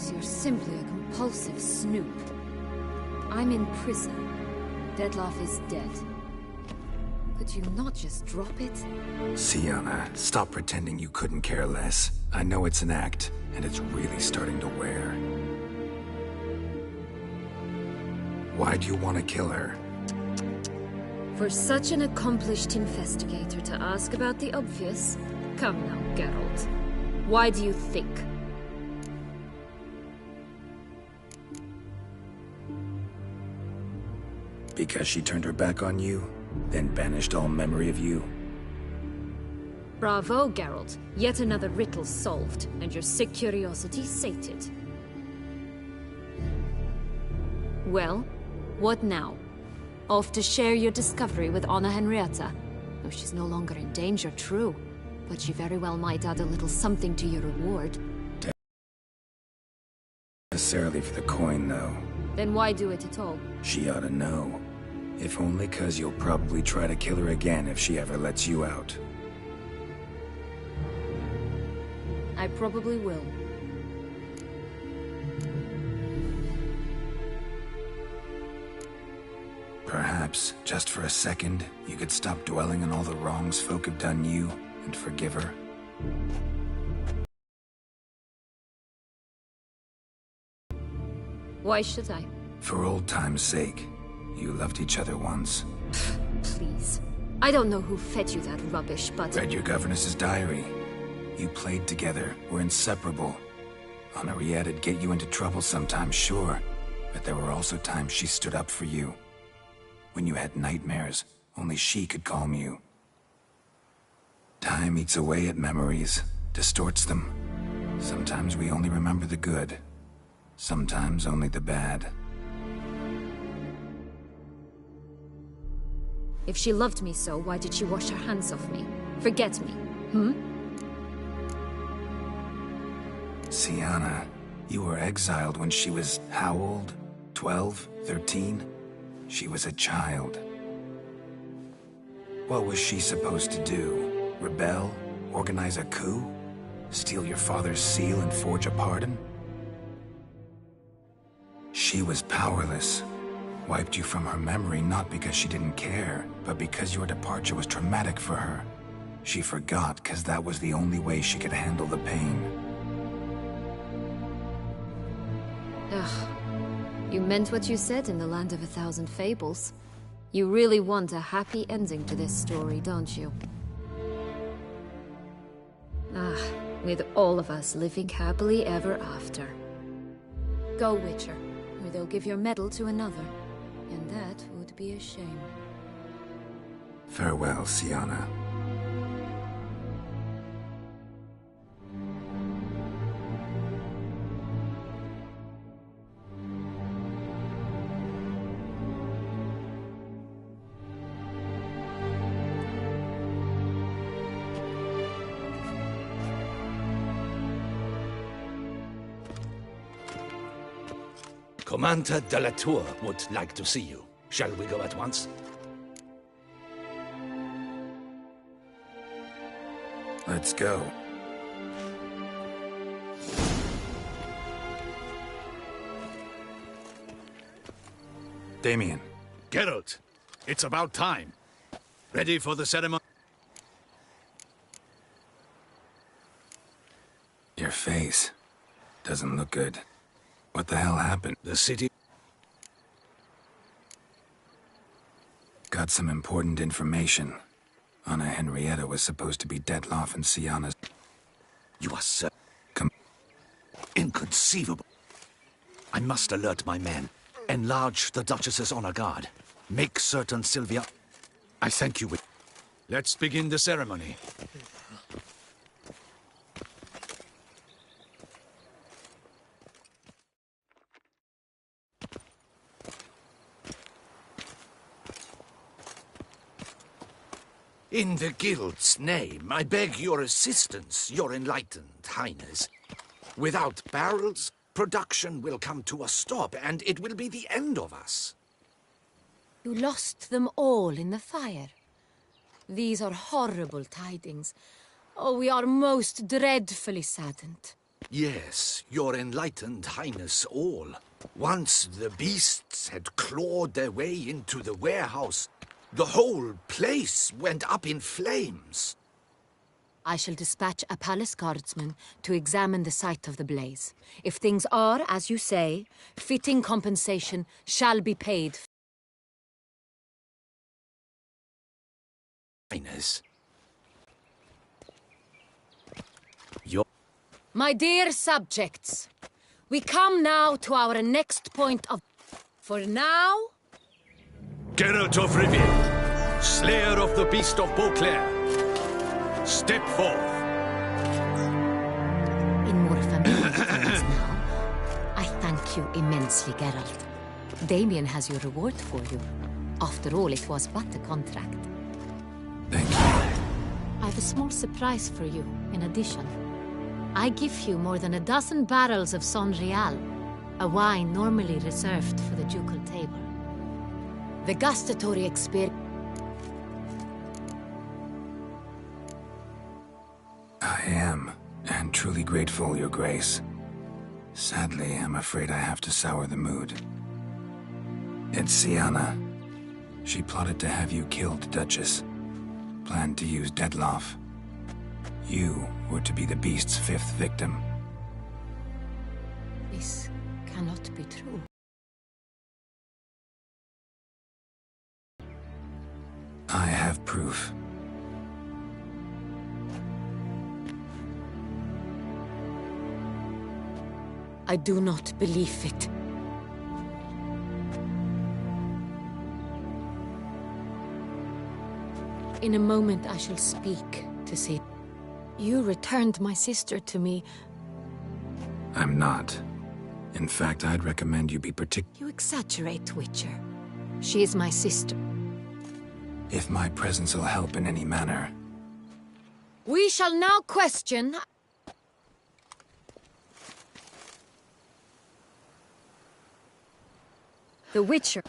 guess you're simply a compulsive snoop. I'm in prison. Dettlaff is dead. Could you not just drop it? Sienna, stop pretending you couldn't care less. I know it's an act, and it's really starting to wear. Why do you want to kill her? For such an accomplished investigator to ask about the obvious? Come now, Geralt. Why do you think? Because she turned her back on you, then banished all memory of you? Bravo, Geralt. Yet another riddle solved, and your sick curiosity sated. Well, what now? Off to share your discovery with Anna Henrietta? Though she's no longer in danger, true. But she very well might add a little something to your reward. Necessarily for the coin, though. Then why do it at all? She ought to know. If only 'cause you'll probably try to kill her again if she ever lets you out. I probably will. Perhaps, just for a second, you could stop dwelling on all the wrongs folk have done you, and forgive her. Why should I? For old time's sake. You loved each other once. Please. I don't know who fed you that rubbish, but... Read your governess's diary. You played together, were inseparable. Henriette'd get you into trouble sometimes, sure. But there were also times she stood up for you. When you had nightmares, only she could calm you. Time eats away at memories, distorts them. Sometimes we only remember the good. Sometimes only the bad. If she loved me so, why did she wash her hands off me? Forget me, Sienna, you were exiled when she was how old? 12? 13? She was a child. What was she supposed to do? Rebel? Organize a coup? Steal your father's seal and forge a pardon? She was powerless. Wiped you from her memory not because she didn't care, but because your departure was traumatic for her. She forgot because that was the only way she could handle the pain. Ugh. You meant what you said in the Land of a Thousand Fables. You really want a happy ending to this story, don't you? Ah, with all of us living happily ever after. Go, Witcher, or they'll give your medal to another. And that would be a shame. Farewell, Sienna. Commander de la Tour would like to see you. Shall we go at once? Let's go. Damien. Geralt, it's about time. Ready for the ceremony? Your face doesn't look good. What the hell happened? The city... Got some important information. Anna Henrietta was supposed to be Dettlaff and Sienna's... You are so... Inconceivable. I must alert my men. Enlarge the Duchess's honor guard. Make certain Sylvia... I thank you with... Let's begin the ceremony. In the Guild's name, I beg your assistance, your enlightened highness. Without barrels, production will come to a stop, and it will be the end of us. You lost them all in the fire. These are horrible tidings. Oh, we are most dreadfully saddened. Yes, your enlightened highness all. Once the beasts had clawed their way into the warehouse, the whole place went up in flames. I shall dispatch a palace guardsman to examine the site of the blaze. If things are, as you say, fitting compensation shall be paid. Highness. My dear subjects, we come now to our next point of... For now... Geralt of Rivia, slayer of the beast of Beauclair, step forth. In more familiar terms now, I thank you immensely, Geralt. Damien has your reward for you. After all, it was but a contract. Thank you. I have a small surprise for you, in addition. I give you more than a dozen barrels of Son Real, a wine normally reserved for the ducal table. The gustatory experience... I am, and truly grateful, Your Grace. Sadly, I'm afraid I have to sour the mood. It's Sienna. She plotted to have you killed, Duchess. Planned to use Dettlaff. You were to be the beast's 5th victim. This cannot be true. I have proof. I do not believe it. In a moment I shall speak to say, you returned my sister to me. I'm not. In fact, I'd recommend you be You exaggerate, Witcher. She is my sister. If my presence will help in any manner. We shall now question... the Witcher.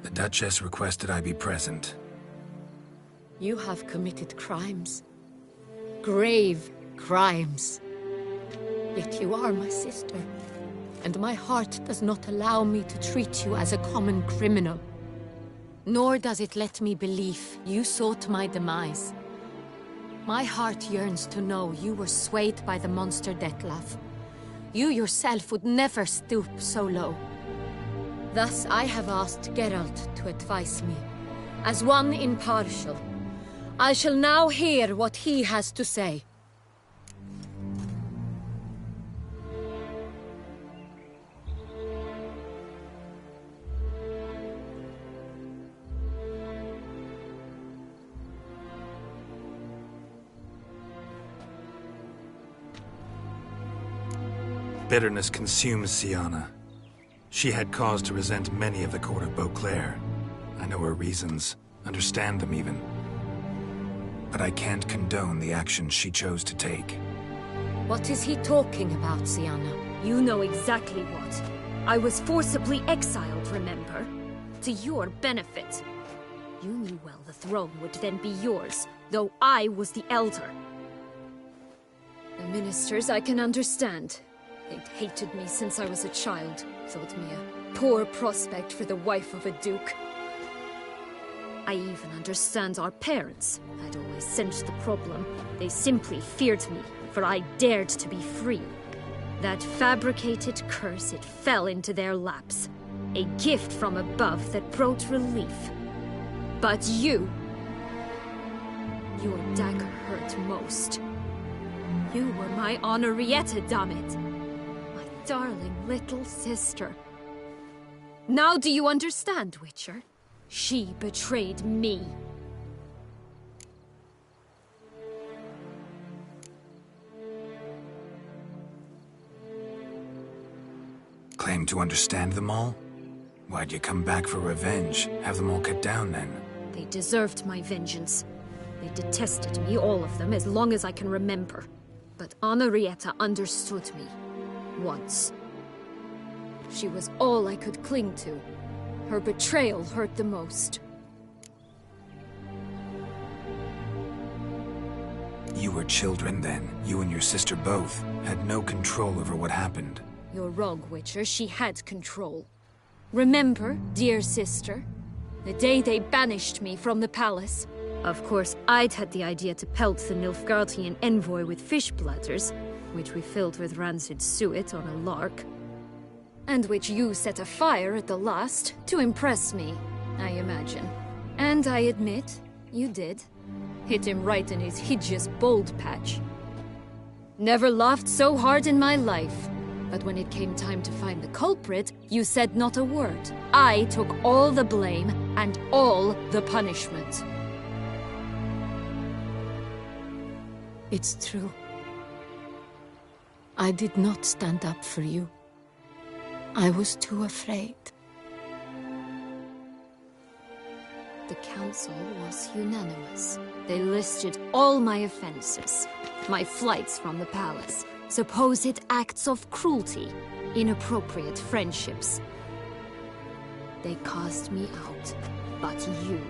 The Duchess requested I be present. You have committed crimes. Grave crimes. Yet you are my sister. And my heart does not allow me to treat you as a common criminal. Nor does it let me believe you sought my demise. My heart yearns to know you were swayed by the monster Dettlaff. You yourself would never stoop so low. Thus I have asked Geralt to advise me, as one impartial. I shall now hear what he has to say. Bitterness consumes Sienna. She had cause to resent many of the court of Beauclair. I know her reasons, understand them even. But I can't condone the actions she chose to take. What is he talking about, Sienna? You know exactly what. I was forcibly exiled, remember? To your benefit. You knew well the throne would then be yours, though I was the elder. The ministers I can understand. They'd hated me since I was a child, thought me a poor prospect for the wife of a duke. I even understand our parents. I'd always sensed the problem. They simply feared me, for I dared to be free. That fabricated curse, it fell into their laps. A gift from above that brought relief. But you... your dagger hurt most. You were my Henrietta, damn it. Darling little sister. Now do you understand, Witcher? She betrayed me. Claim to understand them all? Why'd you come back for revenge? Have them all cut down then? They deserved my vengeance. They detested me, all of them, as long as I can remember. But Henrietta understood me. Once. She was all I could cling to. Her betrayal hurt the most. You were children then. You and your sister both had no control over what happened. You're wrong, Witcher. She had control. Remember, dear sister, the day they banished me from the palace? Of course, I'd had the idea to pelt the Nilfgaardian envoy with fish bladders, which we filled with rancid suet on a lark, and which you set afire at the last to impress me, I imagine. And I admit, you did. Hit him right in his hideous bald patch. Never laughed so hard in my life. But when it came time to find the culprit, you said not a word. I took all the blame and all the punishment. It's true. I did not stand up for you. I was too afraid. The council was unanimous. They listed all my offenses. My flights from the palace, supposed acts of cruelty, inappropriate friendships. They cast me out. But you,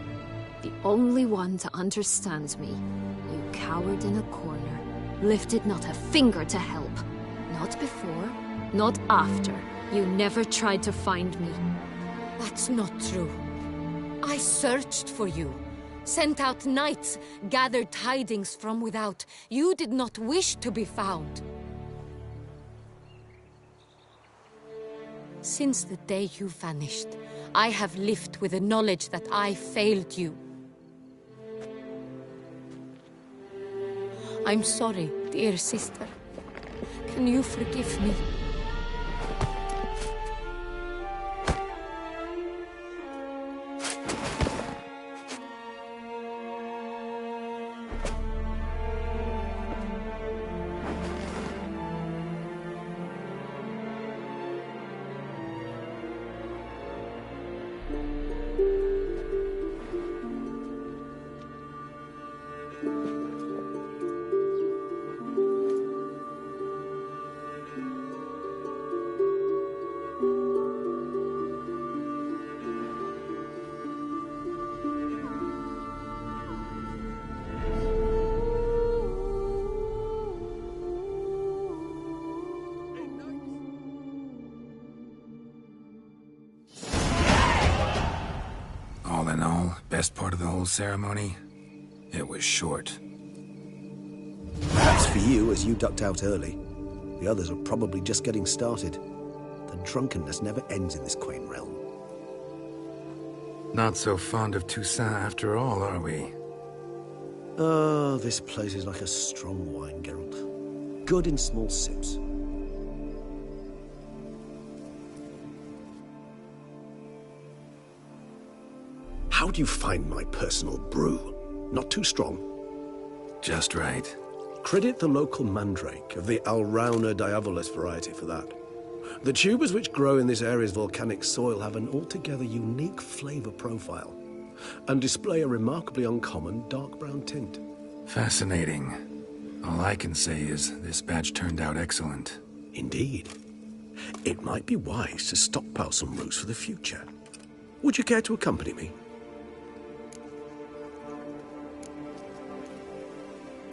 the only one to understand me, you cowered in a corner, lifted not a finger to help. Not before, not after. You never tried to find me. That's not true. I searched for you, sent out knights, gathered tidings from without. You did not wish to be found. Since the day you vanished, I have lived with the knowledge that I failed you. I'm sorry, dear sister. Can you forgive me? All in all, best part of the whole ceremony? It was short. Perhaps for you, as you ducked out early. The others are probably just getting started. The drunkenness never ends in this quaint realm. Not so fond of Toussaint after all, are we? Oh, this place is like a strong wine, Geralt. Good in small sips. How do you find my personal brew? Not too strong? Just right. Credit the local mandrake of the Alrauna diavolis variety for that. The tubers which grow in this area's volcanic soil have an altogether unique flavor profile and display a remarkably uncommon dark brown tint. Fascinating. All I can say is this batch turned out excellent. Indeed. It might be wise to stockpile some roots for the future. Would you care to accompany me?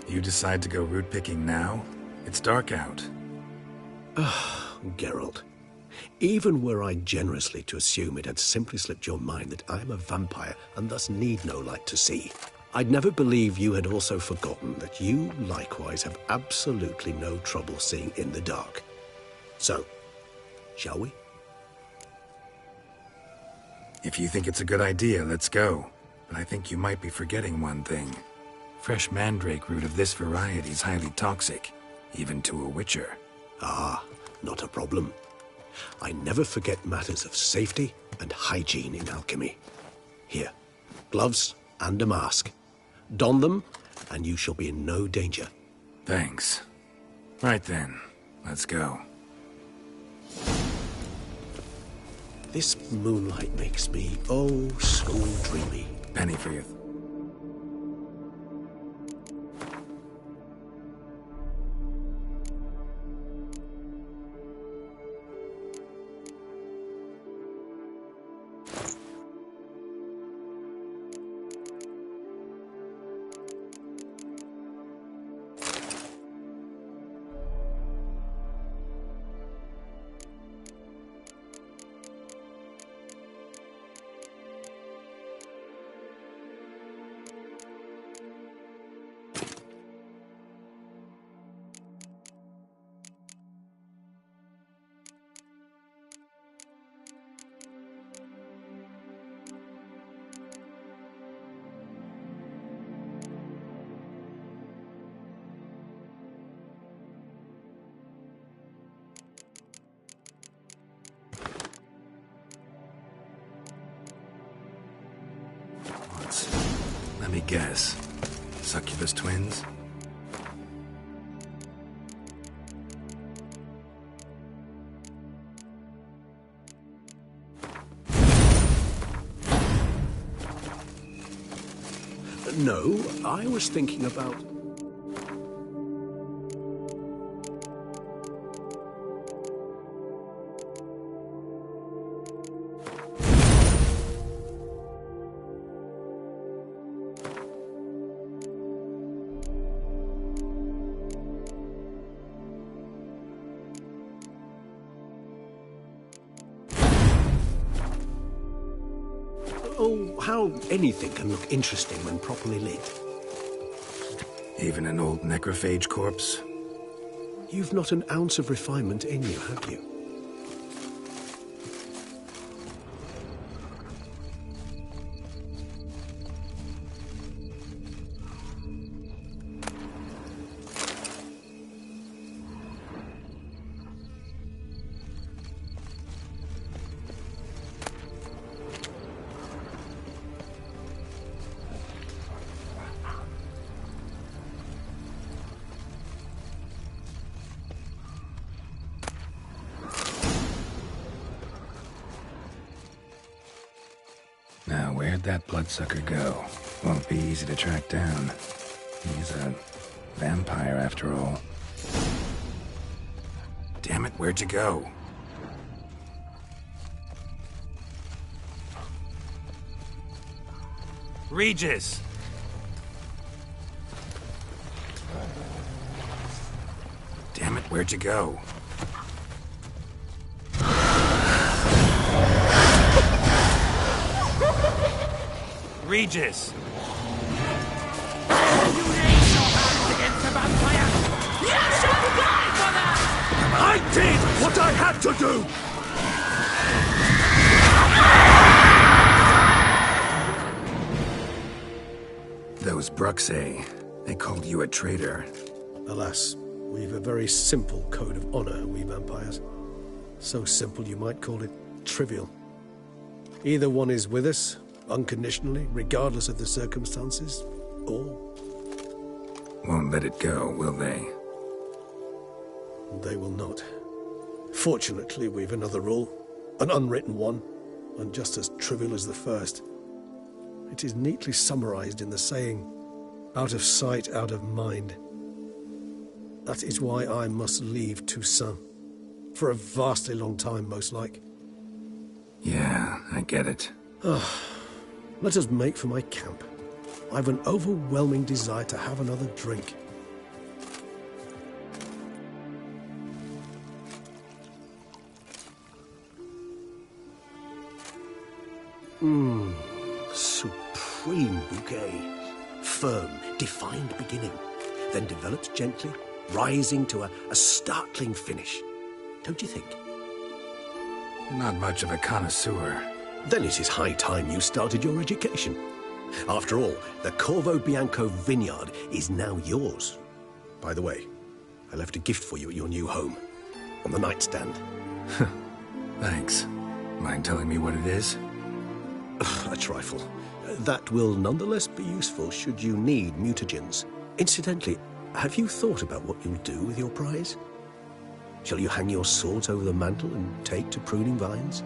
You decide to go root picking now? It's dark out. Geralt, even were I generously to assume it had simply slipped your mind that I am a vampire and thus need no light to see, I'd never believe you had also forgotten that you likewise have absolutely no trouble seeing in the dark. So, shall we? If you think it's a good idea, let's go. But I think you might be forgetting one thing. Fresh mandrake root of this variety is highly toxic, even to a witcher. Ah, not a problem. I never forget matters of safety and hygiene in alchemy. Here, gloves and a mask. Don them, and you shall be in no danger. Thanks. Right then, let's go. This moonlight makes me, oh, so dreamy. Penny for you. results. Let me guess. Succubus twins? No, I was thinking about... Oh, how anything can look interesting when properly lit. Even an old necrophage corpse? You've not an ounce of refinement in you, have you? Now, where'd that bloodsucker go? Won't be easy to track down. He's a vampire, after all. Damn it, where'd you go? Regis! Damn it, where'd you go? Regis! You raised your hands against the vampire! You should die for that! I did what I had to do! Those Bruxae, they called you a traitor. Alas, we've a very simple code of honor, we vampires. So simple you might call it trivial. Either one is with us, unconditionally, regardless of the circumstances, or... Won't let it go, will they? They will not. Fortunately, we've another rule, an unwritten one, and just as trivial as the first. It is neatly summarized in the saying, out of sight, out of mind. That is why I must leave Toussaint. For a vastly long time, most like. Yeah, I get it. Let us make for my camp. I've an overwhelming desire to have another drink. Supreme bouquet. Firm, defined beginning, then develops gently, rising to a startling finish. Don't you think? Not much of a connoisseur. Then it is high time you started your education. After all, the Corvo Bianco vineyard is now yours. By the way, I left a gift for you at your new home, on the nightstand. Thanks. Mind telling me what it is? A trifle. That will nonetheless be useful should you need mutagens. Incidentally, have you thought about what you'll do with your prize? Shall you hang your swords over the mantle and take to pruning vines?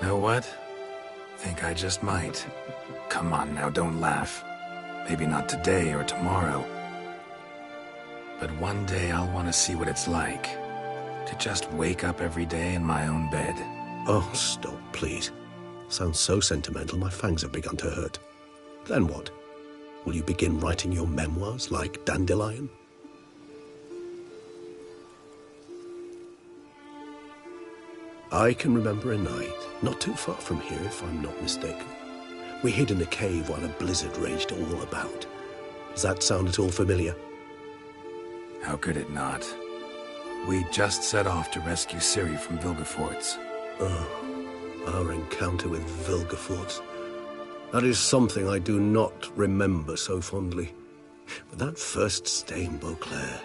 Know what? Think I just might. Come on now, don't laugh. Maybe not today or tomorrow. But one day I'll want to see what it's like. To just wake up every day in my own bed. Oh, stop, please. Sounds so sentimental, my fangs have begun to hurt. Then what? Will you begin writing your memoirs like Dandelion? I can remember a night, not too far from here if I'm not mistaken. We hid in a cave while a blizzard raged all about. Does that sound at all familiar? How could it not? We just set off to rescue Ciri from Vilgefortz. Oh, our encounter with Vilgefortz. That is something I do not remember so fondly. But that first stay in Beauclair,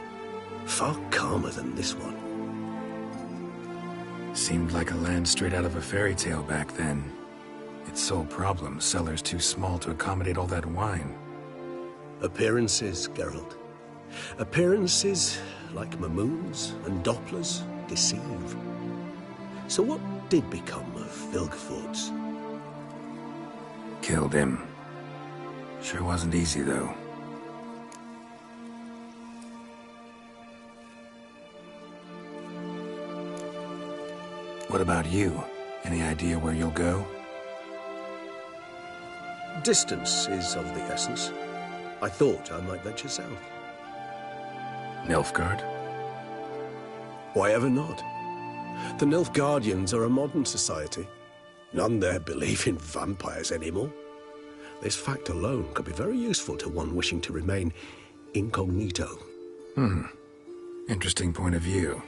far calmer than this one. Seemed like a land straight out of a fairy tale back then. Its sole problem, cellars too small to accommodate all that wine. Appearances, Geralt. Appearances, like Mamoons and Dopplers, deceive. So what did become of Vilgefortz? Killed him. Sure wasn't easy, though. What about you? Any idea where you'll go? Distance is of the essence. I thought I might venture south. Nilfgaard? Why ever not? The Nilfgaardians are a modern society. None there believe in vampires anymore. This fact alone could be very useful to one wishing to remain incognito. Interesting point of view.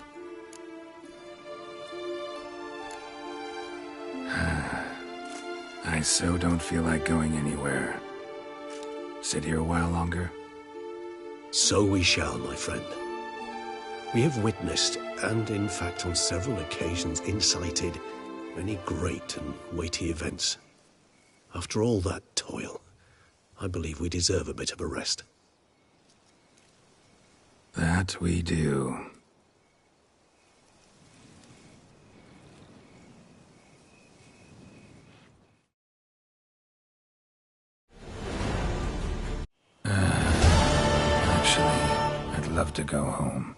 I so don't feel like going anywhere. Sit here a while longer? So we shall, my friend. We have witnessed, and in fact on several occasions incited, many great and weighty events. After all that toil, I believe we deserve a bit of a rest. That we do. Actually, I'd love to go home.